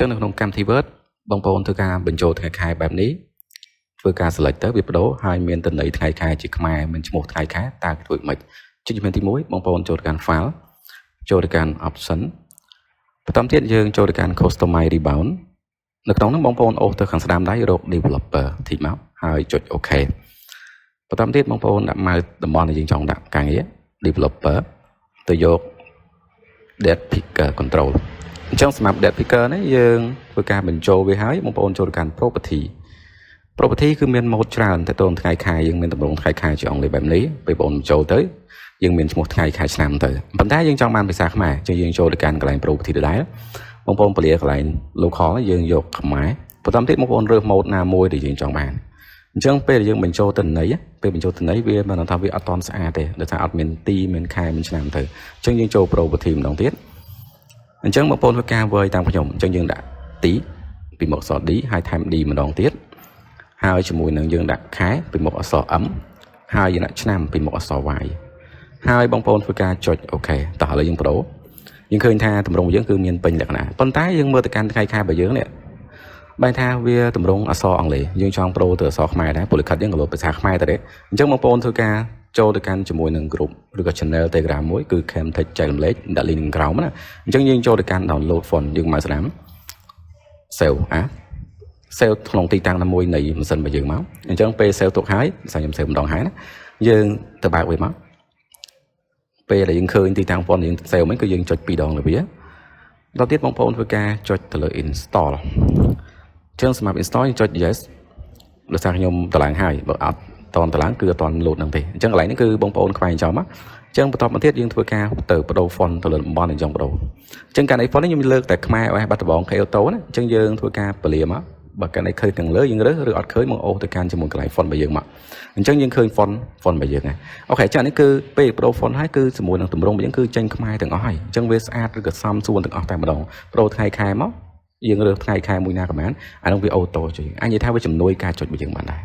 ចឹងនៅក្នុងកម្មវិធី Word បងប្អូនធ្វើការបញ្ចូលថ្ងៃខែបែបនេះធ្វើការ select ទៅវាបដូរហើយមានតន័យថ្ងៃខែជាខ្មែរមានឈ្មោះថ្ងៃខែតើធ្វើមិនចុចជំហានទី1បងប្អូនចូលទៅកាន់ file ចូលទៅកាន់ option បន្តទៀតយើងចូលទៅកាន់ customize rebound នៅក្នុងនោះបងប្អូនអូសទៅខាងស្ដាំដៃរក developer ធីកមកហើយចុច OK បន្តទៀតបងប្អូនដាក់ mouse តំបន់ដែលយើងចង់ដាក់ការងារ developer ទៅយក date picker control អញ្ចឹងសម្រាប់ date picker នេះយើងធ្វើការបញ្ចូលវាហើយបងប្អូនចូលទៅកាន់ property គឺមាន mode ច្រើនទៅទៅថ្ងៃខែយើងមានតម្រងថ្ងៃខែជាអង់គ្លេសបែបនេះពេលបងប្អូនបញ្ចូលទៅយើងមានឈ្មោះថ្ងៃខែឆ្នាំទៅប៉ុន្តែយើងចង់បានភាសាខ្មែរអញ្ចឹងយើងចូលទៅកាន់កន្លែង property ដដែលបងប្អូនពលាកន្លែង local យើងយកខ្មែរបន្តទៀតបងប្អូនរើស mode ណាមួយដែលយើងចង់បានអញ្ចឹងពេលដែលយើងបញ្ចូលទិន្នន័យពេលបញ្ចូលទិន្នន័យវាមិនថាវាអត់តន់ស្អាតទេដោយសារអត់មានទីមានខែមានឆ្នាំទៅអញ្ចឹងយើងចូល property ម្ដងទៀតអញ្ចឹងបងប្អូនធ្វើការវើយតាមខ្ញុំអញ្ចឹងយើងដាក់ទីពីមុខអក្សរ D ហើយថែម D ម្ដងទៀតហើយជាមួយនឹងយើងដាក់ខែពីមុខអក្សរ M ហើយយើងដាក់ឆ្នាំពីមុខអក្សរ Y ហើយបងប្អូនធ្វើការចុច OK តោះឥឡូវយើងប្រូយើងឃើញថាតម្រងយើងគឺមានពេញលក្ខណៈប៉ុន្តែយើងមើលទៅកាន់ថ្ងៃខែរបស់យើងនេះបែរថាវាតម្រងអក្សរអង់គ្លេសយើងចង់ប្រូទៅអក្សរខ្មែរដែរពលិខិតយើងក៏លោតភាសាខ្មែរទៅដែរអញ្ចឹងបងប្អូនធ្វើការចូលទៅកាន់ជាមួយនឹង group ឬក៏ channel Telegram មួយគឺ Camtech ចែករំលែកដាក់ link ក្រោមណាអញ្ចឹងយើងចូលទៅកាន់ download font យើងមកស្ដាំ save save ក្នុងទីតាំងណាមួយនៃម៉ាស៊ីនរបស់យើងមកអញ្ចឹងពេល save ទុកហើយខ្ញុំ save ម្ដងហើយណាយើងទៅបើកវាមកពេលដែលយើងឃើញទីតាំង font យើង save ហ្នឹងគឺយើងចុច2ដងលើវាដល់ទៀតបងប្អូនធ្វើការចុចទៅលើ install អញ្ចឹងសម្រាប់ install យើងចុច yes ដោយសារខ្ញុំតម្លើងហើយបើអត់តតម្លើងគឺអត់តលោតនឹងទេអញ្ចឹងកន្លែងនេះគឺបងប្អូនខ្វែងចោលមកអញ្ចឹងបន្តមកទៀតយើងធ្វើការទៅបដូរ font ទៅលើតំបន់ដែលចង់បដូរអញ្ចឹងការនេះ font នេះខ្ញុំលើកតែខ្មែរឲ្យបាត់ដំបង K auto ណាអញ្ចឹងយើងធ្វើការពលាមកបើកាន់តែឃើញទាំងលើយើងរើសឬអត់ឃើញមកអូសទៅកាន់ជាមួយកន្លែង font របស់យើងមកអញ្ចឹងយើងឃើញ font របស់យើងហើយអូខេចានេះគឺពេលបដូរ font ហើយគឺជាមួយនឹងទម្រង់របស់យើងគឺចេញខ្មែរទាំងអស់ហើយអញ្ចឹងវាស្អាតឬក៏សមសួនទាំងអស់តែម្ដងបដូរថ្ងៃខែមកយើងរើសថ្ងៃខែមួយណាក៏បានអានោះវាអូតូជួយអញនិយាយថាវាជំនួយការចុចរបស់យើងបានដែរ